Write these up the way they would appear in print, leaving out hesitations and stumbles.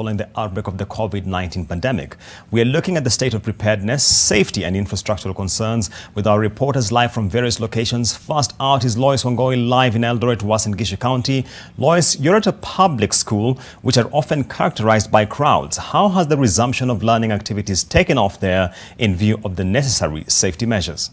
Following the outbreak of the COVID-19 pandemic. We are looking at the state of preparedness, safety and infrastructural concerns with our reporters live from various locations. First out is Lois Wangoi live in Eldoret, Uasin Gishu County. Lois, you're at a public school which are often characterized by crowds. How has the resumption of learning activities taken off there in view of the necessary safety measures?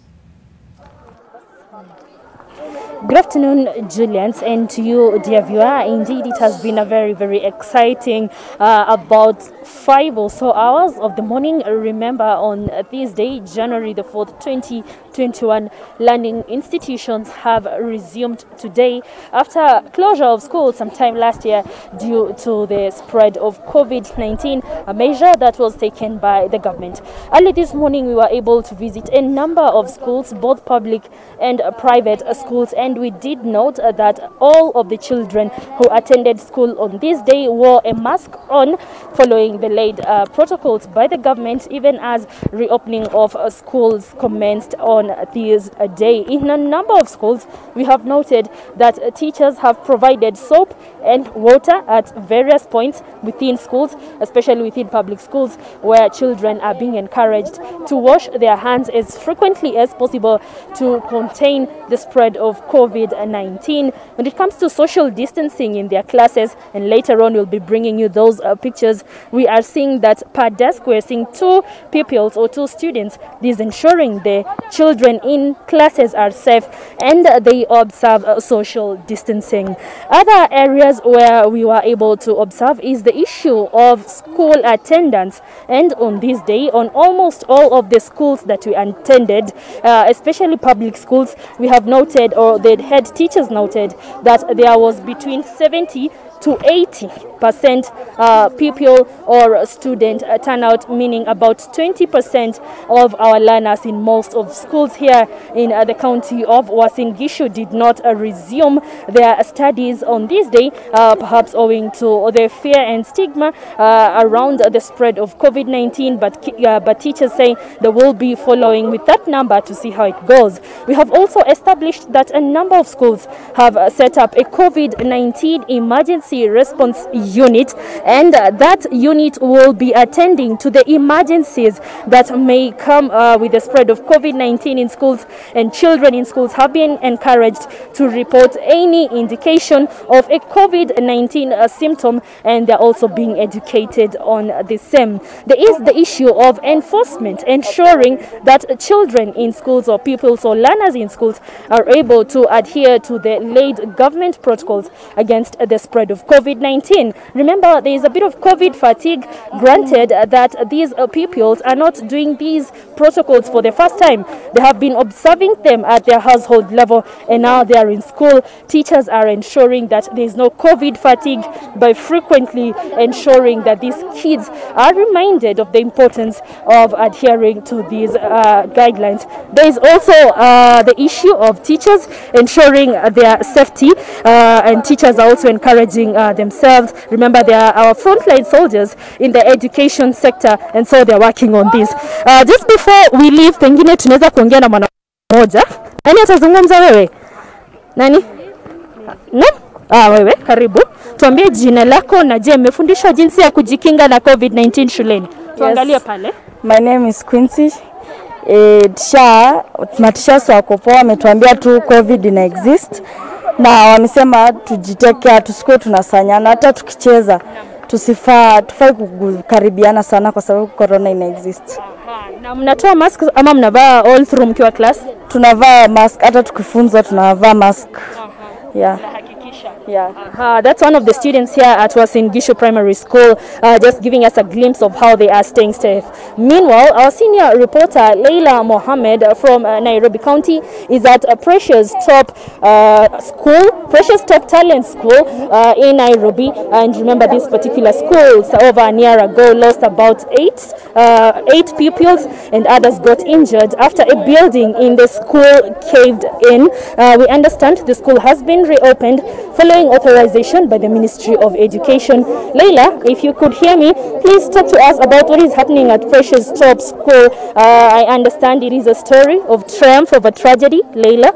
Good afternoon, Julians, and to you, dear viewer. Indeed, it has been a very exciting about 5 or so hours of the morning. Remember, on this day, January the 4th, 2021, learning institutions have resumed today after closure of schools sometime last year due to the spread of COVID-19, a measure that was taken by the government. Early this morning, we were able to visit a number of schools, both public and private schools, and we did note that all of the children who attended school on this day wore a mask on, following the laid protocols by the government, even as reopening of schools commenced on this day. In a number of schools, we have noted that teachers have provided soap and water at various points within schools, especially within public schools, where children are being encouraged to wash their hands as frequently as possible to contain the spread of COVID-19. When it comes to social distancing in their classes, and later on we'll be bringing you those pictures, we are seeing that per desk we're seeing 2 pupils or 2 students. This is ensuring the children in classes are safe and they observe social distancing. Other areas where we were able to observe is the issue of school attendance, and on this day, on almost all of the schools that we attended, especially public schools, we have noted, or the head teachers noted, that there was between 70 to 80% pupil or student turnout, meaning about 20% of our learners in most of schools here in the county of Uasin Gishu did not resume their studies on this day, perhaps owing to the fear and stigma around the spread of COVID-19, but teachers say they will be following with that number to see how it goes. We have also established that a number of schools have set up a COVID-19 emergency response unit, and that unit will be attending to the emergencies that may come with the spread of COVID-19 in schools, and children in schools have been encouraged to report any indication of a COVID-19 symptom, and they're also being educated on the same. There is the issue of enforcement, ensuring that children in schools or pupils or learners in schools are able to adhere to the laid government protocols against the spread of COVID-19. Remember, there is a bit of COVID fatigue, granted that these pupils are not doing these protocols for the first time. They have been observing them at their household level, and now they are in school. Teachers are ensuring that there is no COVID fatigue by frequently ensuring that these kids are reminded of the importance of adhering to these guidelines. There is also the issue of teachers ensuring their safety, and teachers are also encouraging themselves. Remember, they are our frontline soldiers in the education sector, and so they're working on this. Just before we leave, pengine tunaweza kuongea na mwana mmoja. Nani atazungumza wewe? Nani? No? Wewe, karibu. Tuambie jina lako na je, mmefundishwa jinsi ya kujikinga na COVID-19 shuleni? Tuangalie pale. My name is Quincy. Matisha wako poa, ametuambia tu COVID ina exist. Na wamesema tujiteke, tusikuwe tunasanyana, hata tukicheza tufai kukaribiana sana kwa sababu corona ina exist. Na mnatoa mask ama mnavaa all through mkiwa class? Tunavaa mask, hata tukifunzwa tunavaa mask. Yeah. Yeah. That's one of the students here at Uasin Gishu Primary School, just giving us a glimpse of how they are staying safe. Meanwhile, our senior reporter Leila Mohammed from Nairobi County is at Precious Top Talent School in Nairobi. And remember, this particular school over a year ago lost about 8 pupils, and others got injured after a building in the school caved in. We understand the school has been reopened following authorization by the Ministry of Education. Leila, if you could hear me, please talk to us about what is happening at Precious Top School. I understand it is a story of triumph over tragedy. Leila?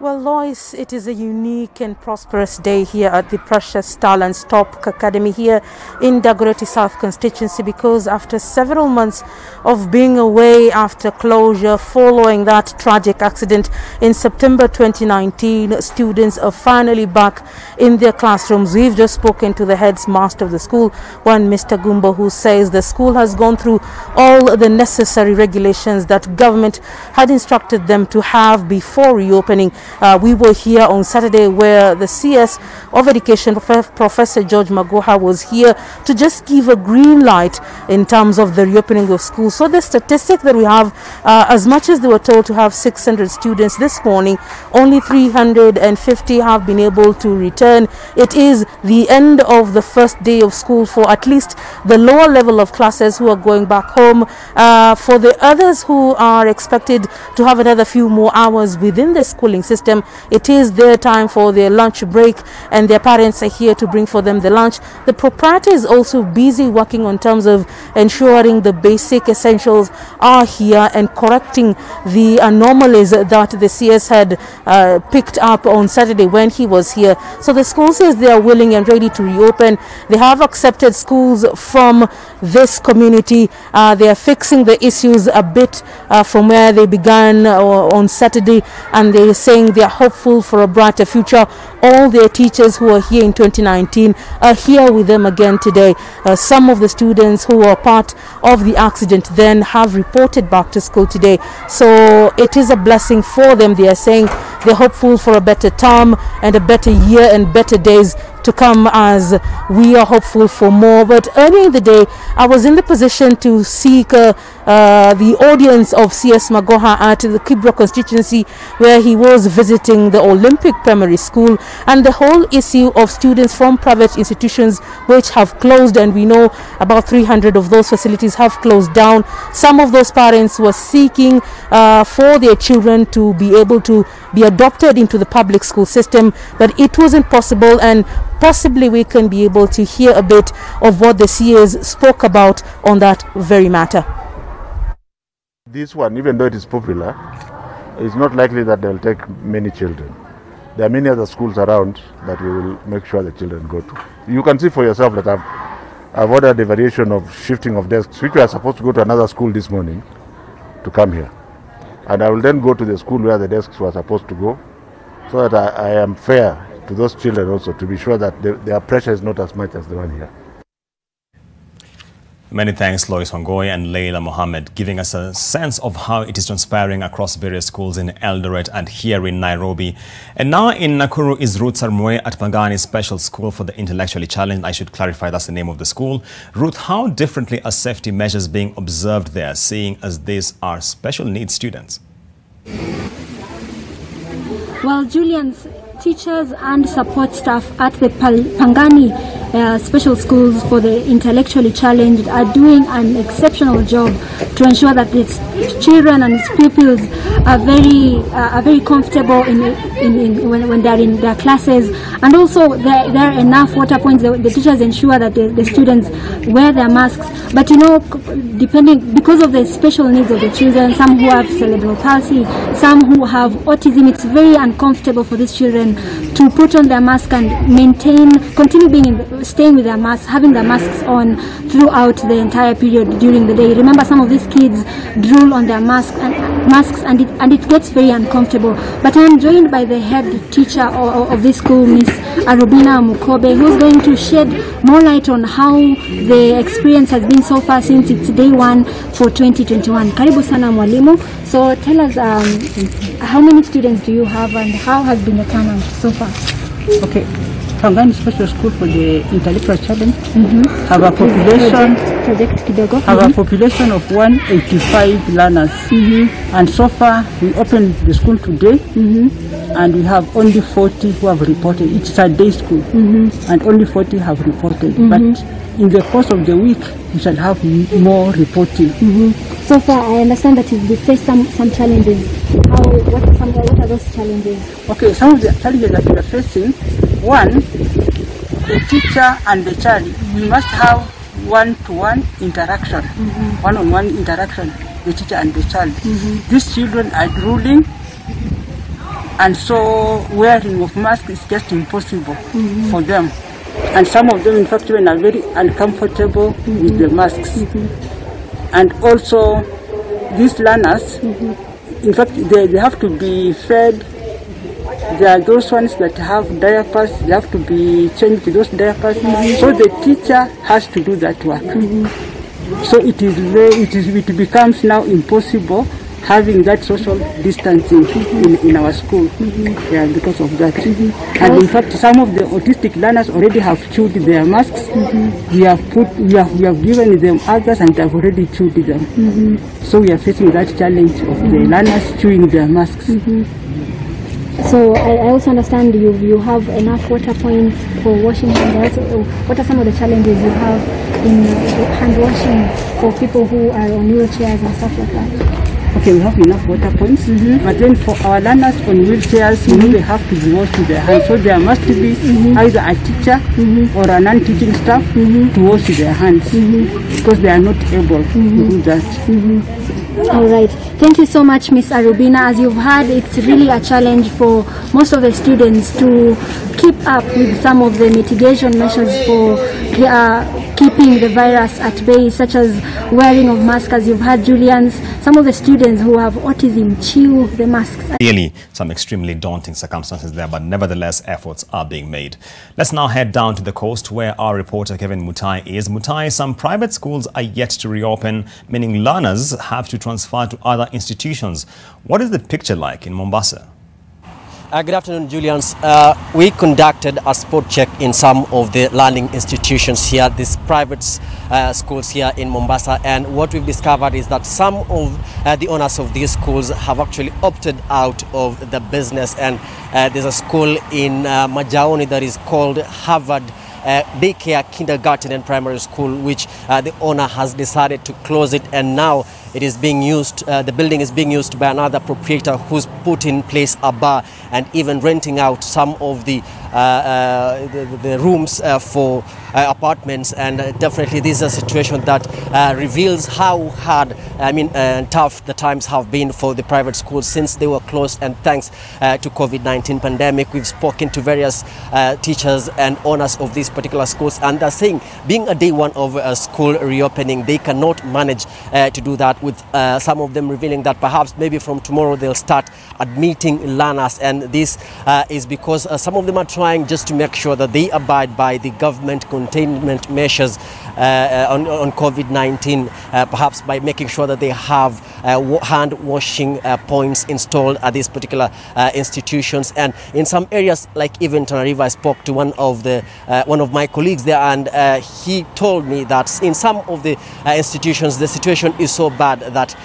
Well, Lois, it is a unique and prosperous day here at the Precious Talents Top Academy here in Dagoretti South constituency, because after several months of being away after closure following that tragic accident in September 2019, students are finally back in their classrooms. We've just spoken to the headmaster of the school, one Mr. Gumbo, who says the school has gone through all the necessary regulations that government had instructed them to have before reopening. We were here on Saturday where the CS of Education, Professor George Magoha, was here to just give a green light in terms of the reopening of schools. So the statistic that we have, as much as they were told to have 600 students this morning, only 350 have been able to return. It is the end of the first day of school for at least the lower level of classes who are going back home. For the others who are expected to have another few more hours within the schooling system, it is their time for their lunch break, and their parents are here to bring for them the lunch. The proprietor is also busy working on terms of ensuring the basic essentials are here and correcting the anomalies that the CS had picked up on Saturday when he was here. So the school says they are willing and ready to reopen. They have accepted schools from this community. They are fixing the issues a bit from where they began on Saturday, and they are saying they are hopeful for a brighter future. All their teachers who are here in 2019 are here with them again today. Some of the students who were part of the accident then have reported back to school today. So it is a blessing for them. They are saying they're hopeful for a better term and a better year and better days to come, as we are hopeful for more. But earlier in the day, I was in the position to seek the audience of CS Magoha at the Kibra constituency, where he was visiting the Olympic Primary School, and the whole issue of students from private institutions which have closed, and we know about 300 of those facilities have closed down. Some of those parents were seeking for their children to be able to be adopted into the public school system, but it wasn't possible, and possibly we can be able to hear a bit of what the CAs spoke about on that very matter. This one, even though it is popular, it's not likely that they'll take many children. There are many other schools around that we will make sure the children go to. You can see for yourself that I've ordered a variation of shifting of desks, which we are supposed to go to another school this morning to come here. And I will then go to the school where the desks were supposed to go, so that I am fair to those children also, to be sure that their pressure is not as much as the one here. Many thanks, Lois Wangoy and Leila Mohammed, giving us a sense of how it is transpiring across various schools in Eldoret and here in Nairobi. And now in Nakuru is Ruth Sarmoe at Pangani Special School for the Intellectually Challenged. I should clarify that's the name of the school. Ruth, how differently are safety measures being observed there, seeing as these are special needs students? Well, Julians, teachers and support staff at the Pangani special schools for the intellectually challenged are doing an exceptional job to ensure that its children and its pupils are very comfortable when they're in their classes, and also there are enough water points. The teachers ensure that the students wear their masks. But you know, because of the special needs of the children, some who have cerebral palsy, some who have autism, it's very uncomfortable for these children to put on their mask and continue staying with their masks, having their masks on throughout the entire period during the day. Remember, some of these kids drool on their masks and it gets very uncomfortable. But I'm joined by the head teacher of this school, Miss Arubina Mukobe, who's going to shed more light on how the experience has been so far since it's day one for 2021. Karibu sana mwalimu. So tell us, how many students do you have and how has been the turnout so far? Okay, Pangani Special School for the Intellectual Challenge have a population of 185 learners, and so far we opened the school today, and we have only 40 who have reported. It's a day school, and only 40 have reported. But in the course of the week, we shall have more reporting. So far, I understand that you've faced some challenges. What are those challenges? Okay, some of the challenges that we are facing. One, the teacher and the child, we must have one-to-one interaction, one-on-one interaction, the teacher and the child. These children are drooling and so wearing of masks is just impossible for them. And some of them, in fact, even are very uncomfortable with the masks. And also, these learners, in fact, they have to be fed. There are those ones that have diapers, they have to be changed to those diapers. So the teacher has to do that work. So it becomes now impossible having that social distancing in our school, yeah, because of that. And in fact, some of the autistic learners already have chewed their masks. We have given them others, and they have already chewed them. So we are facing that challenge of the learners chewing their masks. So I also understand you have enough water points for washing hands. What are some of the challenges you have in hand washing for people who are on wheelchairs and stuff like that? Okay, we have enough water points, but then for our learners on wheelchairs, they have to be washed with their hands. So there must be either a teacher or a non-teaching staff to wash their hands because they are not able to do that. All right. Thank you so much, Miss Arubina. As you've heard, it's really a challenge for most of the students to keep up with some of the mitigation measures for keeping the virus at bay, such as wearing of masks. As you've heard, Julians, some of the students who have autism chew the masks. Really, some extremely daunting circumstances there, but nevertheless, efforts are being made. Let's now head down to the coast where our reporter Kevin Mutai is. Mutai, some private schools are yet to reopen, meaning learners have to transfer to other institutions. What is the picture like in Mombasa? Good afternoon, Julians. We conducted a spot check in some of the learning institutions here, these private schools here in Mombasa, and what we've discovered is that some of the owners of these schools have actually opted out of the business. And there's a school in Majaoni that is called Harvard Daycare Kindergarten and Primary School, which the owner has decided to close it, and now it is being used, the building is being used by another proprietor who's put in place a bar and even renting out some of the rooms for apartments. And definitely this is a situation that reveals how hard, tough the times have been for the private schools since they were closed. And thanks to COVID-19 pandemic, we've spoken to various teachers and owners of these particular schools, and they're saying being a day one of a school reopening, they cannot manage to do that, with some of them revealing that perhaps maybe from tomorrow they'll start admitting learners. And this is because some of them are trying just to make sure that they abide by the government containment measures on COVID-19, perhaps by making sure that they have hand washing points installed at these particular institutions. And in some areas, like even Tana River, I spoke to one of my colleagues there, and he told me that in some of the institutions the situation is so bad that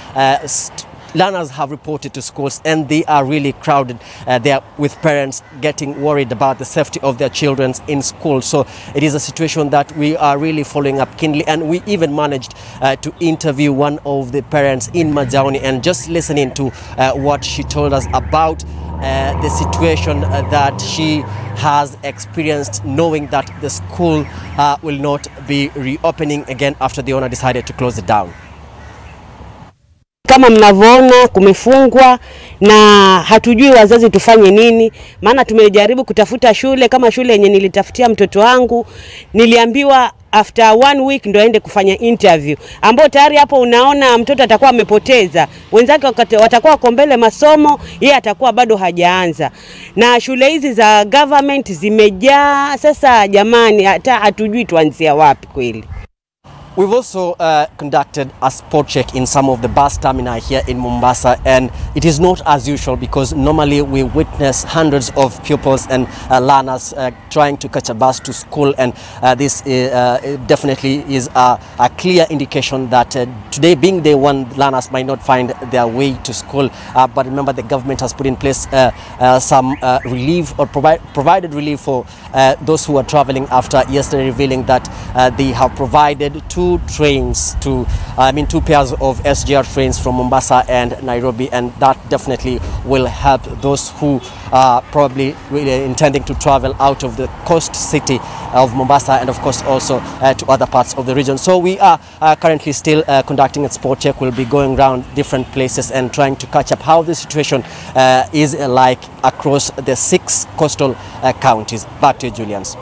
learners have reported to schools, and they are really crowded there, with parents getting worried about the safety of their children in school. So it is a situation that we are really following up keenly, and we even managed to interview one of the parents in Majaoni, and just listening to what she told us about the situation that she has experienced, knowing that the school will not be reopening again after the owner decided to close it down. Kama mnavyoona kumefungwa na hatujui wazazi tufanye nini, maana tumejaribu kutafuta shule kama shule yenye nilitafutia mtoto wangu, niliambiwa after 1 week ndo aende kufanya interview, ambao tayari hapo unaona mtoto atakuwa amepoteza, wenzake watakuwa kombele masomo, yeye atakuwa bado hajaanza, na shule hizi za government zimejaa. Sasa jamani, hata hatujui tuanzia wapi kweli. We've also conducted a spot check in some of the bus terminal here in Mombasa, and it is not as usual, because normally we witness hundreds of pupils and learners trying to catch a bus to school, and this definitely is a clear indication that today being day one, learners might not find their way to school. But remember, the government has put in place some relief, or provided relief for those who are traveling, after yesterday revealing that they have provided 2 two trains two pairs of SGR trains from Mombasa and Nairobi, and that definitely will help those who are probably really intending to travel out of the coast city of Mombasa, and of course also to other parts of the region. So we are currently still conducting a spot check. We'll be going around different places and trying to catch up how the situation is like across the 6 coastal counties. Back to you, Julians.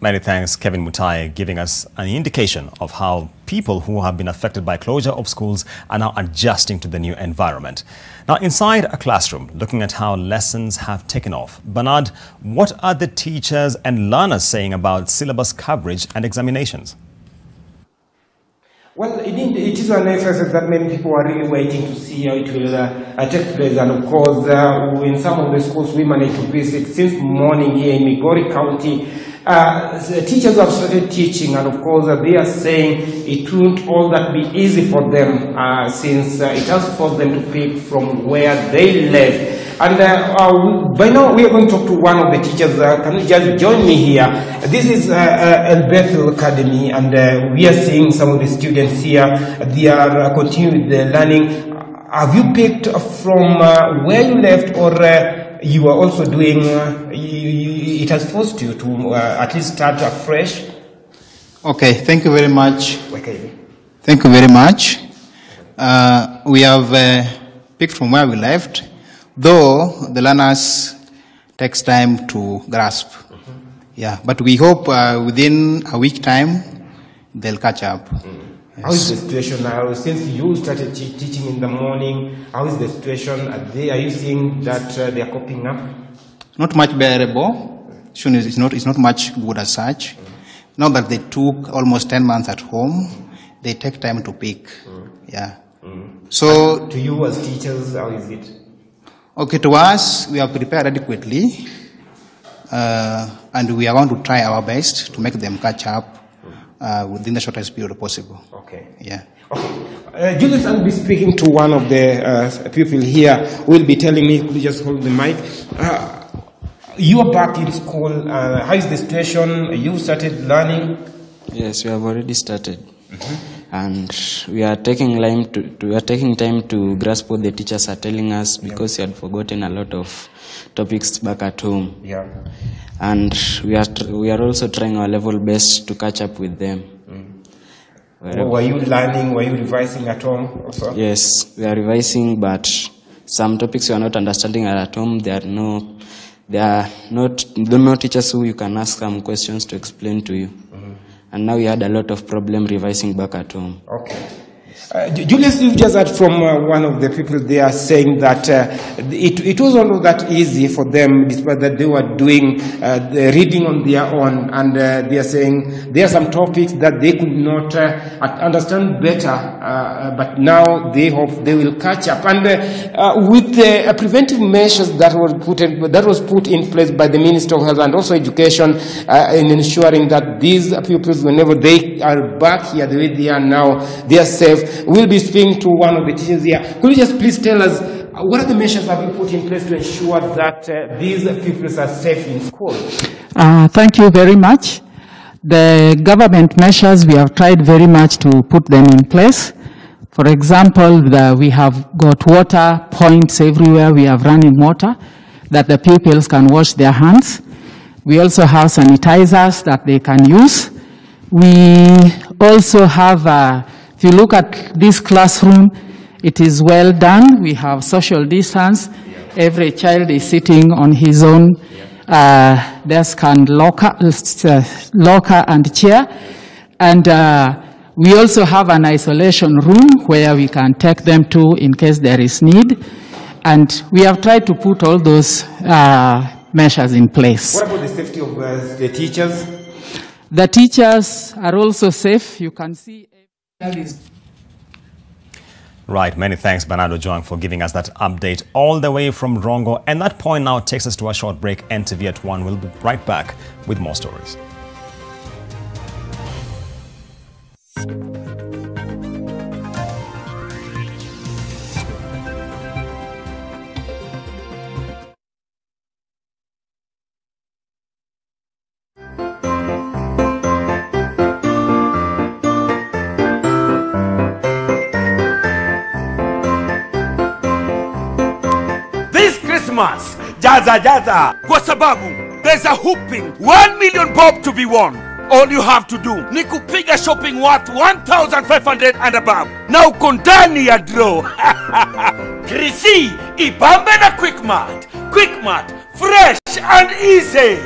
Many thanks, Kevin Mutai, giving us an indication of how people who have been affected by closure of schools are now adjusting to the new environment. Now, inside a classroom, looking at how lessons have taken off. Bernard, what are the teachers and learners saying about syllabus coverage and examinations? Well, it is an exercise that many people are really waiting to see how it will take place. And of course, in some of the schools we managed to visit since morning here in Migori County, teachers have started teaching, and of course they are saying it won't all that be easy for them since it has forced them to pick from where they left. And by now we are going to talk to one of the teachers. Can you just join me here? This is El Bethel Academy, and we are seeing some of the students here. They are continuing the learning. Have you picked from where you left, or you are also doing, it has forced you to at least start afresh? Okay, thank you very much. Okay. Thank you very much. We have picked from where we left, though the learners takes time to grasp. Yeah, but we hope within a week time they'll catch up. How is the situation now? Since you started teaching in the morning, how is the situation? Are you seeing that they are coping up? Not much bearable. It's not much good as such. Now that they took almost 10 months at home, they take time to pick. Yeah. So and to you as teachers, how is it? Okay, to us, we are prepared adequately, and we are going to try our best to make them catch up within the shortest period possible. Okay. Yeah. Okay. Julius, I'll be speaking to one of the people here who will be telling me, could you just hold the mic? You are back in school. How is the situation? You started learning? Yes, we have already started. And we are taking time to grasp what the teachers are telling us, because we had forgotten a lot of topics back at home. Yeah. And we are also trying our level best to catch up with them. Were you learning? Were you revising at home also? Yes, we are revising, but some topics we are not understanding at home. There are no teachers who you can ask some questions to explain to you. And now we had a lot of problem revising back at home. Okay. Julius, you just heard from one of the people there saying that it wasn't that easy for them, despite that they were doing the reading on their own, and they are saying there are some topics that they could not understand better, but now they hope they will catch up. And with the preventive measures that was put in place by the Minister of Health and also Education in ensuring that these pupils, whenever they are back here the way they are now, they are safe. We'll be speaking to one of the teachers here. Could you just please tell us what are the measures that have been put in place to ensure that these pupils are safe in school? Thank you very much. The government measures, we have tried very much to put them in place. For example, we have got water points everywhere. We have running water that the pupils can wash their hands. We also have sanitizers that they can use. We also have if you look at this classroom, it is well done. We have social distance. Every child is sitting on his own desk and locker and chair. And we also have an isolation room where we can take them to in case there is need. And we have tried to put all those measures in place. What about the safety of the teachers? The teachers are also safe. You can see. Right, many thanks Bernardo Joang for giving us that update all the way from Rongo. And that point now takes us to a short break. NTV at One. We'll be right back with more stories. Christmas. Jaza jaza. Kwa sababu there's a whooping 1 million bob to be won. All you have to do ni kupiga shopping worth 1,500 and above. Na uko ndani ya draw. Krisi, ibambe na Quickmart. Quickmart, fresh and easy.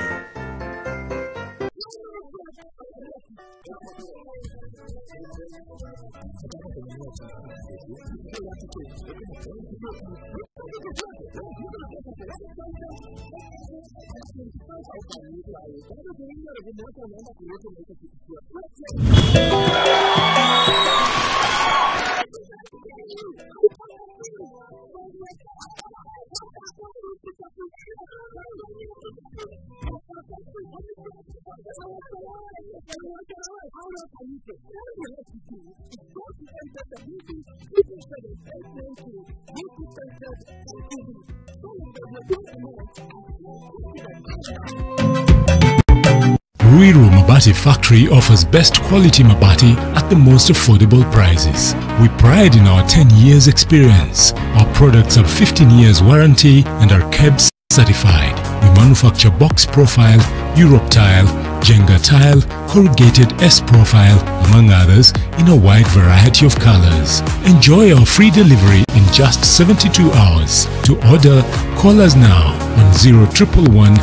Ruiru Mabati Factory offers best quality mabati at the most affordable prices. We pride in our 10 years experience. Our products have 15 years warranty and are KEBS certified. We manufacture box profile, Europe tile, Jenga tile, corrugated S profile, among others, in a wide variety of colors. Enjoy our free delivery in just 72 hours. To order, call us now on 0111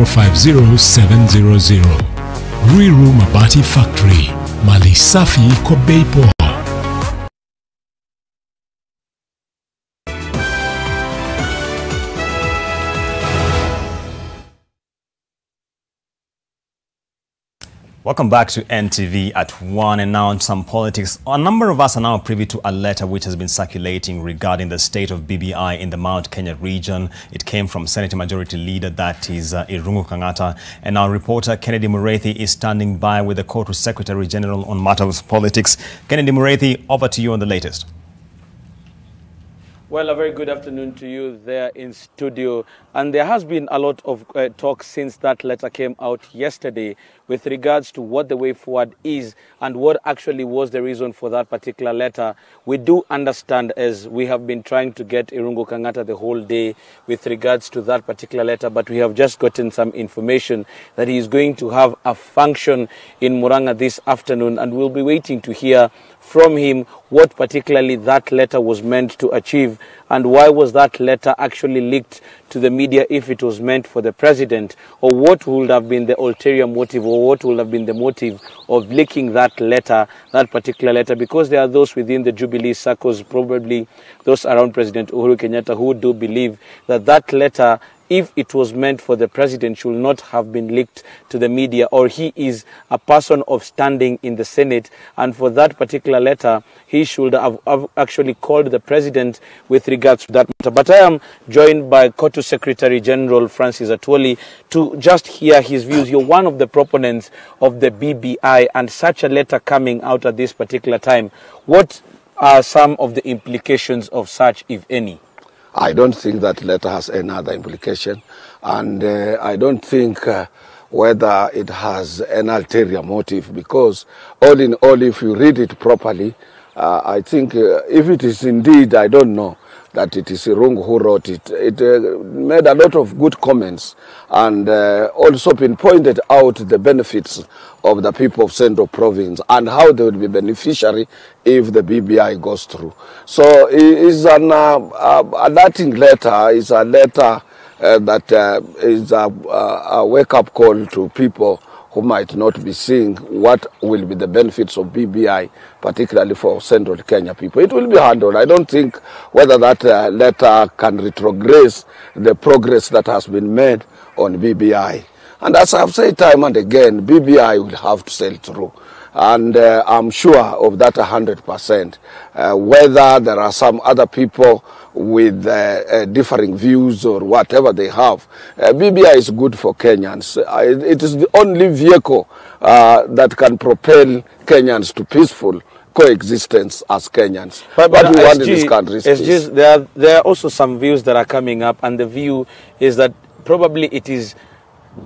050 700. Ruiru Mabati Factory, Mali Safi kwa bei poa. Welcome back to NTV at One, and now on some politics. A number of us are now privy to a letter which has been circulating regarding the state of BBI in the Mount Kenya region. It came from Senate Majority Leader, that is Irungu Kang'ata, and our reporter Kennedy Mureithi is standing by with the Court Secretary General on matters of politics. Kennedy Mureithi, over to you on the latest. Well, a very good afternoon to you there in studio. And there has been a lot of talk since that letter came out yesterday with regards to what the way forward is and what actually was the reason for that particular letter. We do understand, as we have been trying to get Irungu Kang'ata the whole day with regards to that particular letter, but we have just gotten some information that he is going to have a function in Murang'a this afternoon, and we'll be waiting to hear from him what particularly that letter was meant to achieve and why was that letter actually leaked to the media if it was meant for the president, or what would have been the ulterior motive, or what would have been the motive of leaking that letter, that particular letter, because there are those within the Jubilee circles, probably those around President Uhuru Kenyatta, who do believe that that letter, if it was meant for the president, should not have been leaked to the media, or he is a person of standing in the Senate, and for that particular letter, he should have actually called the president with regards to that matter. But I am joined by Court Secretary General Francis Atwoli to just hear his views. You're one of the proponents of the BBI, and such a letter coming out at this particular time. What are some of the implications of such, if any? I don't think that letter has any other implication, and I don't think whether it has an ulterior motive, because all in all, if you read it properly, I think if it is indeed, I don't know, that it is Irungu who wrote it. It made a lot of good comments, and also pinpointed out the benefits of the people of Central Province and how they will be beneficiary if the BBI goes through. So it's an alerting letter. It's a letter that is a wake-up call to people who might not be seeing what will be the benefits of BBI, particularly for Central Kenya people. It will be handled. I don't think whether that letter can retrogress the progress that has been made on BBI. And as I've said time and again, BBI will have to sail through. And I'm sure of that 100%. Whether there are some other people with differing views or whatever they have, BBI is good for Kenyans. It is the only vehicle that can propel Kenyans to peaceful coexistence as Kenyans. But what we want in this country is peace. There are also some views that are coming up, and the view is that probably it is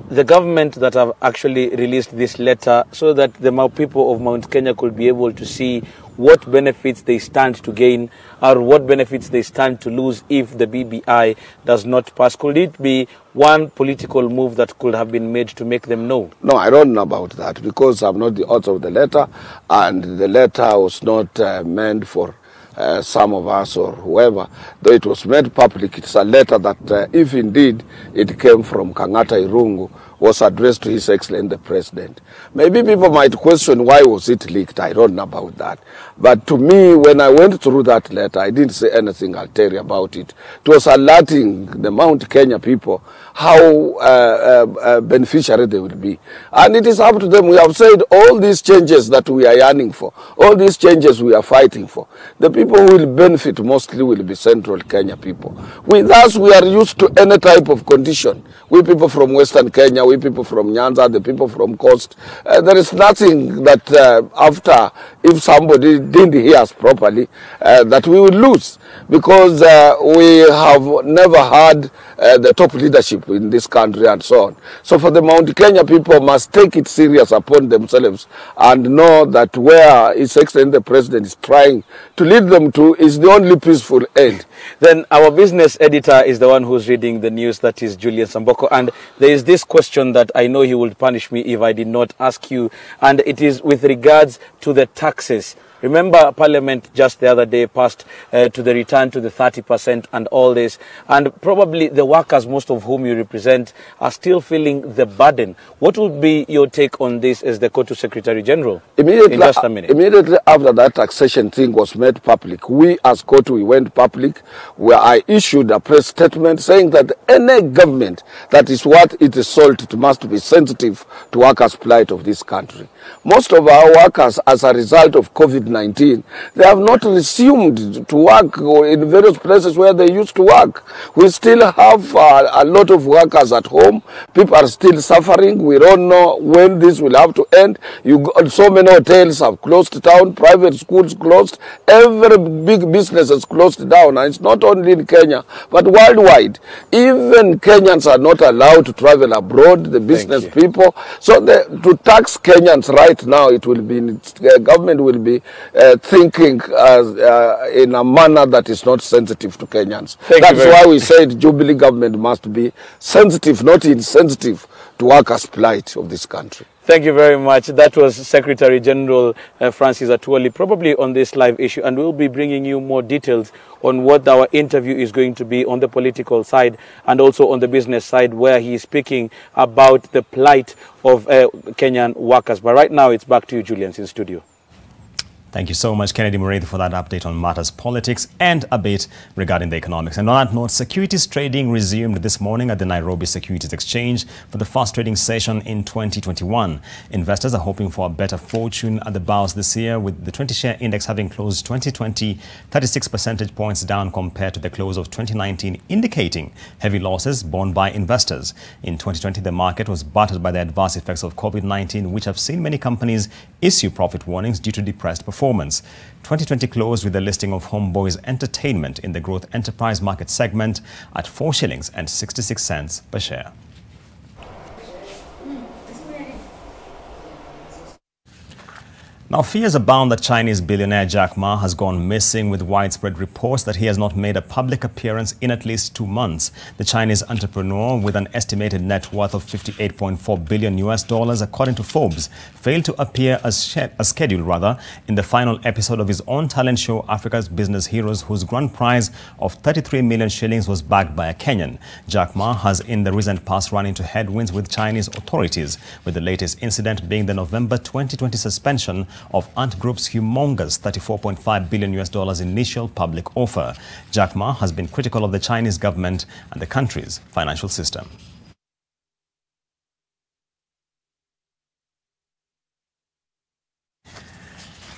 the government that have actually released this letter so that the people of Mount Kenya could be able to see what benefits they stand to gain or what benefits they stand to lose if the BBI does not pass? Could it be one political move that could have been made to make them know? No, I don't know about that because I'm not the author of the letter, and the letter was not meant for some of us or whoever. Though it was made public, it's a letter that if indeed it came from Kang'ata Irungu, was addressed to His Excellency the President. Maybe people might question why was it leaked. I don't know about that. But to me, when I went through that letter, I didn't say anything ulterior about it. It was alerting the Mount Kenya people how beneficiary they will be. And it is up to them. We have said all these changes that we are yearning for, all these changes we are fighting for, the people who will benefit mostly will be Central Kenya people. With us, we are used to any type of condition. We people from Western Kenya, we people from Nyanza, the people from Coast. There is nothing that after, if somebody didn't hear us properly, that we will lose. Because we have never had the top leadership in this country and so on. So for the Mount Kenya people must take it serious upon themselves and know that where His Excellency the President is trying to lead them to is the only peaceful end. Then our business editor is the one who's reading the news, that is Julians Amboko. And there is this question that I know he will punish me if I did not ask you, and it is with regards to the taxes. Remember, Parliament just the other day passed to the return to the 30% and all this. And probably the workers, most of whom you represent, are still feeling the burden. What would be your take on this as the Kotu Secretary General? Immediately, in just a minute. Immediately after that taxation thing was made public, we as Kotu, we went public, where I issued a press statement saying that any government that is worth its salt, it must be sensitive to workers' plight of this country. Most of our workers, as a result of COVID-19, they have not resumed to work in various places where they used to work. We still have a lot of workers at home. People are still suffering. We don't know when this will have to end. So many hotels have closed down, private schools closed, every big business has closed down. And it's not only in Kenya, but worldwide. Even Kenyans are not allowed to travel abroad, the business people. So to tax Kenyans right now, it will be, government will be thinking in a manner that is not sensitive to Kenyans. That's why we said Jubilee government must be sensitive, not insensitive to workers' plight of this country. Thank you very much. That was Secretary General Francis Atwoli, probably on this live issue, and we'll be bringing you more details on what our interview is going to be on the political side and also on the business side, where he is speaking about the plight of Kenyan workers. But right now, it's back to you, Julians, in studio. Thank you so much, Kennedy Mureithi, for that update on matters politics and a bit regarding the economics. And on that note, securities trading resumed this morning at the Nairobi Securities Exchange for the first trading session in 2021. Investors are hoping for a better fortune at the bourse this year, with the 20-share index having closed 2020 36 percentage points down compared to the close of 2019, indicating heavy losses borne by investors. In 2020, the market was battered by the adverse effects of COVID-19, which have seen many companies issue profit warnings due to depressed performance. 2020 closed with the listing of Homeboys Entertainment in the growth enterprise market segment at 4 shillings and 66 cents per share. Now, fears abound that Chinese billionaire Jack Ma has gone missing, with widespread reports that he has not made a public appearance in at least 2 months. The Chinese entrepreneur, with an estimated net worth of $58.4 billion according to Forbes, failed to appear as scheduled in the final episode of his own talent show, Africa's Business Heroes, whose grand prize of 33 million shillings was backed by a Kenyan. Jack Ma has in the recent past run into headwinds with Chinese authorities, with the latest incident being the November 2020 suspension of Ant Group's humongous $34.5 billion initial public offer. Jack Ma has been critical of the Chinese government and the country's financial system.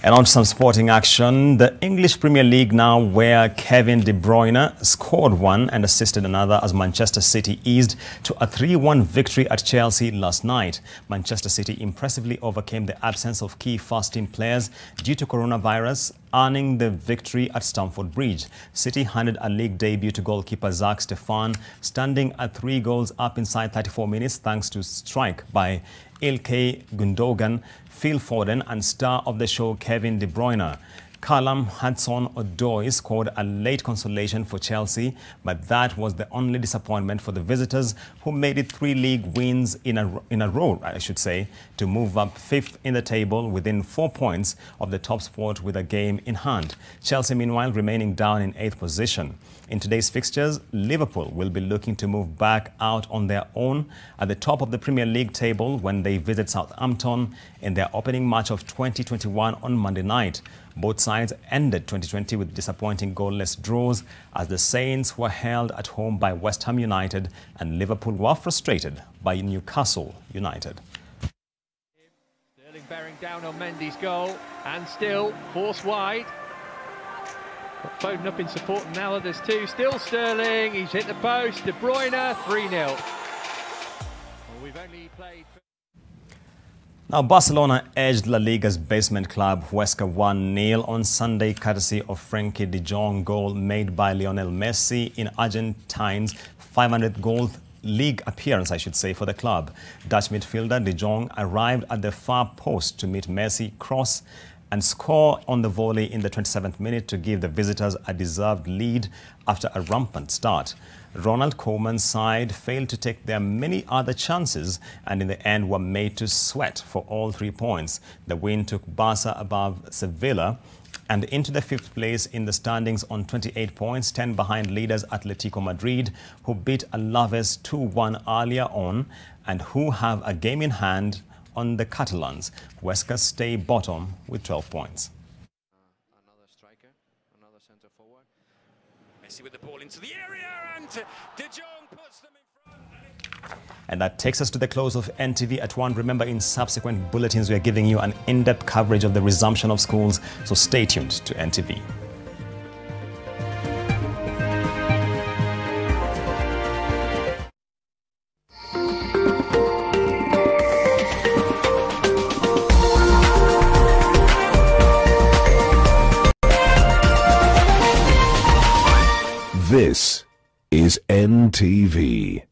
And on to some sporting action. The English Premier League now, where Kevin De Bruyne scored one and assisted another as Manchester City eased to a 3-1 victory at Chelsea last night. Manchester City impressively overcame the absence of key first-team players due to coronavirus, earning the victory at Stamford Bridge. City handed a league debut to goalkeeper Zach Stefan, standing at 3 goals up inside 34 minutes thanks to strike by Ilkay Gundogan, Phil Foden and star of the show Kevin De Bruyne. Callum Hudson-Odoi scored a late consolation for Chelsea, but that was the only disappointment for the visitors, who made it 3 league wins in a row, I should say, to move up 5th in the table within 4 points of the top spot with a game in hand. Chelsea, meanwhile, remaining down in 8th position. In today's fixtures, Liverpool will be looking to move back out on their own at the top of the Premier League table when they visit Southampton in their opening match of 2021 on Monday night. Both sides ended 2020 with disappointing goalless draws as the Saints were held at home by West Ham United and Liverpool were frustrated by Newcastle United. Sterling bearing down on Mendy's goal and still forced wide. Got Foden up in support and now there's 2. Still Sterling, he's hit the post. De Bruyne 3-0. Well, we've only played... Now, Barcelona edged La Liga's basement club Huesca 1-0 on Sunday, courtesy of Frenkie de Jong goal made by Lionel Messi in Argentine's 500th goal league appearance, I should say, for the club. Dutch midfielder de Jong arrived at the far post to meet Messi cross and score on the volley in the 27th minute to give the visitors a deserved lead after a rampant start. Ronald Koeman's side failed to take their many other chances and in the end were made to sweat for all 3 points. The win took Barca above Sevilla and into the 5th place in the standings on 28 points, 10 behind leaders Atletico Madrid, who beat Alaves 2-1 earlier on and who have a game in hand on the Catalans. Huesca stay bottom with 12 points. Another striker, another centre forward. Messi with the ball into the area and De Jong puts them in front. And that takes us to the close of NTV at 1. Remember, in subsequent bulletins, we are giving you an in-depth coverage of the resumption of schools, so stay tuned to NTV. This is NTV.